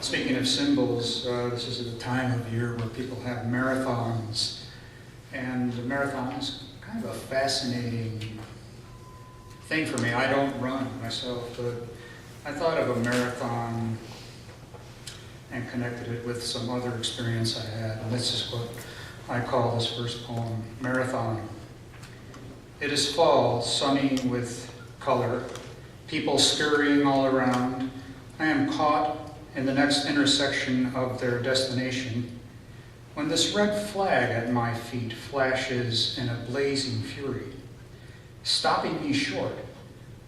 Speaking of symbols, this is a time of year where people have marathons, and the marathon is kind of a fascinating thing for me. I don't run myself, but I thought of a marathon and connected it with some other experience I had, and this is what I call this first poem, Marathon. It is fall, sunny with color, people scurrying all around. I am caught in the next intersection of their destination, when this red flag at my feet flashes in a blazing fury, stopping me short,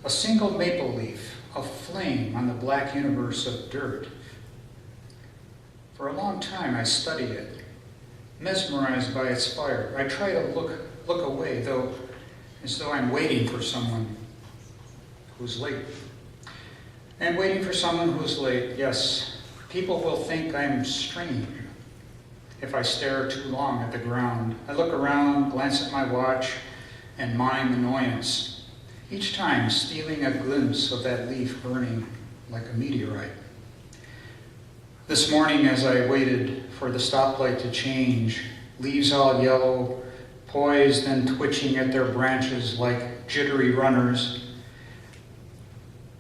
a single maple leaf, a flame on the black universe of dirt. For a long time I study it, mesmerized by its fire. I try to look away, though, as though I'm waiting for someone who's late. And waiting for someone who's late, yes, people will think I'm strange if I stare too long at the ground. I look around, glance at my watch, and mime annoyance, each time stealing a glimpse of that leaf burning like a meteorite. This morning, as I waited for the stoplight to change, leaves all yellow, poised and twitching at their branches like jittery runners,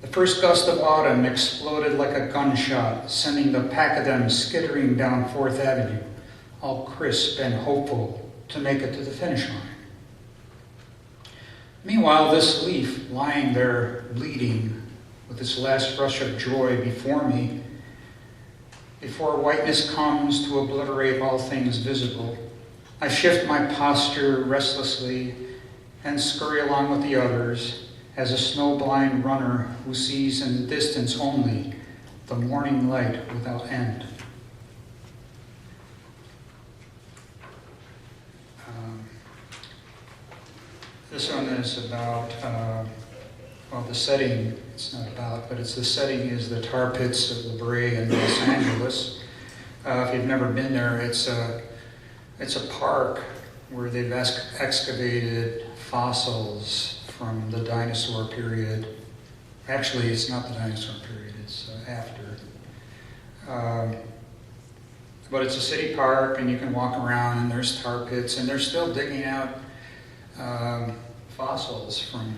the first gust of autumn exploded like a gunshot, sending the pack of them skittering down 4th Avenue, all crisp and hopeful to make it to the finish line. Meanwhile, this leaf lying there bleeding with its last rush of joy before me, before whiteness comes to obliterate all things visible, I shift my posture restlessly and scurry along with the others, as a snowblind runner who sees in the distance only the morning light without end. This one is about, the setting, it's not about, but it's the setting is the tar pits of La Brea in Los Angeles. If you've never been there, it's a park where they've excavated fossils from the dinosaur period. Actually, it's not the dinosaur period, it's after. But it's a city park, and you can walk around, and there's tar pits, and they're still digging out fossils from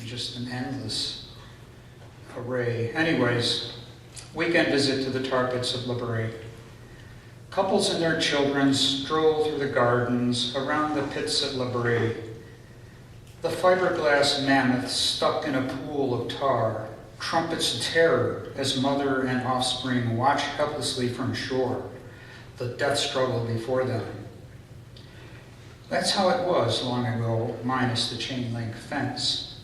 just an endless array. Anyways, weekend visit to the tar pits of La Brea. Couples and their children stroll through the gardens around the pits at La Brea. The fiberglass mammoth stuck in a pool of tar trumpets terror as mother and offspring watch helplessly from shore, the death struggle before them. That's how it was long ago, minus the chain-link fence.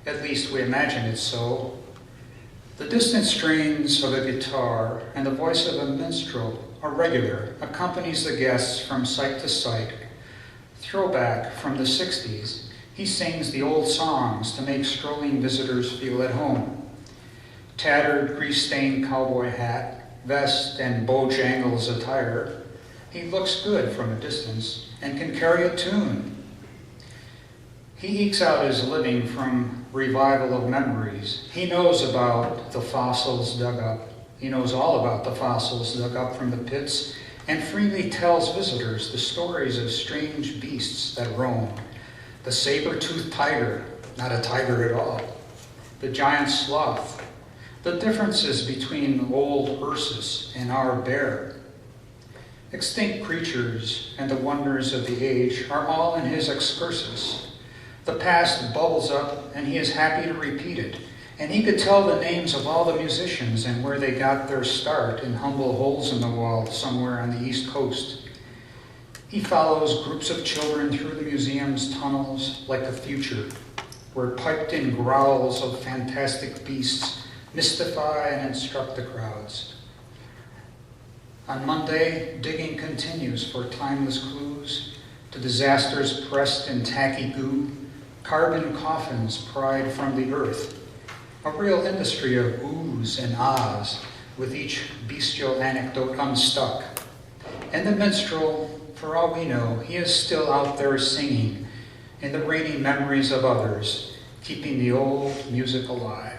At least we imagine it so. The distant strains of a guitar and the voice of a minstrel, a regular, accompanies the guests from site to site. Throwback from the 60s. He sings the old songs to make strolling visitors feel at home. Tattered, grease-stained cowboy hat, vest, and Bojangles attire, he looks good from a distance and can carry a tune. He ekes out his living from revival of memories. He knows about the fossils dug up. He knows all about the fossils dug up from the pits and freely tells visitors the stories of strange beasts that roam. The saber-toothed tiger, not a tiger at all. The giant sloth. The differences between old Ursus and our bear. Extinct creatures and the wonders of the age are all in his excursus. The past bubbles up and he is happy to repeat it. And he could tell the names of all the musicians and where they got their start in humble holes in the wall somewhere on the East Coast. He follows groups of children through the museum's tunnels like the future, where piped-in growls of fantastic beasts mystify and instruct the crowds. On Monday, digging continues for timeless clues to disasters pressed in tacky goo, carbon coffins pried from the earth, a real industry of ooh oohs and ahs, with each bestial anecdote unstuck. And the minstrel, for all we know, he is still out there singing in the rainy memories of others, keeping the old music alive.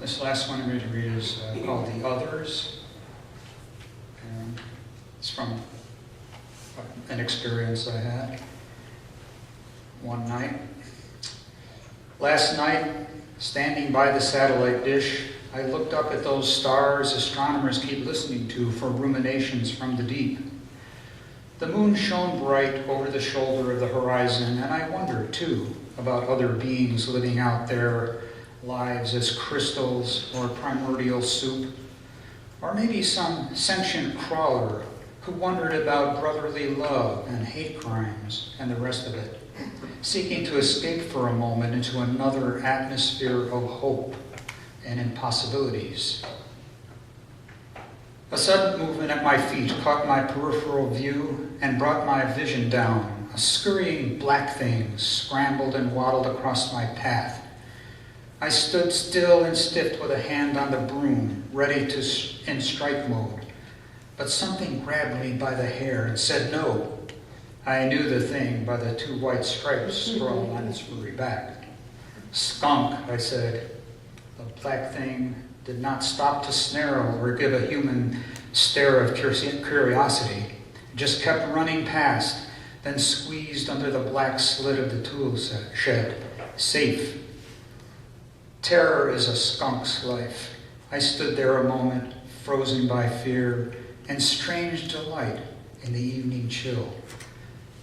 This last one I'm going to read is called The Others. And it's from an experience I had one night. Last night, standing by the satellite dish, I looked up at those stars astronomers keep listening to for ruminations from the deep. The moon shone bright over the shoulder of the horizon, and I wondered, too, about other beings living out their lives as crystals or primordial soup, or maybe some sentient crawler who wondered about brotherly love and hate crimes and the rest of it, seeking to escape for a moment into another atmosphere of hope and impossibilities. A sudden movement at my feet caught my peripheral view and brought my vision down. A scurrying black thing scrambled and waddled across my path. I stood still and stiff with a hand on the broom, ready to in strike mode. But something grabbed me by the hair and said no. I knew the thing by the two white stripes scrawled on its furry back. Skunk, I said. The black thing did not stop to snarl or give a human stare of curiosity. It just kept running past, then squeezed under the black slit of the tool shed. Safe. Terror is a skunk's life. I stood there a moment, frozen by fear and strange delight in the evening chill.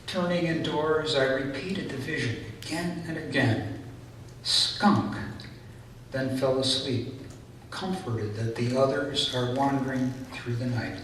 Turning indoors, I repeated the vision again and again. Skunk. Then fell asleep, comforted that the others are wandering through the night.